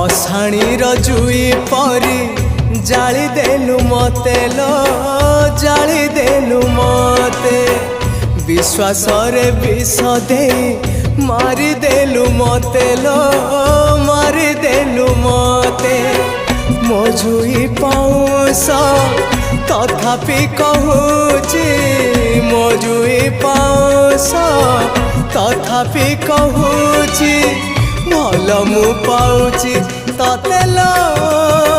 अषाणीर जुई परी जाली देलु मते लो जाली देलु मते विश्वास रे विष दे मारी देलु मते लो मारी देलु मते मो जुई पाउस तथापि कहूची मो जुई पाउस तथापि कहूची भल मु पाउची तते लो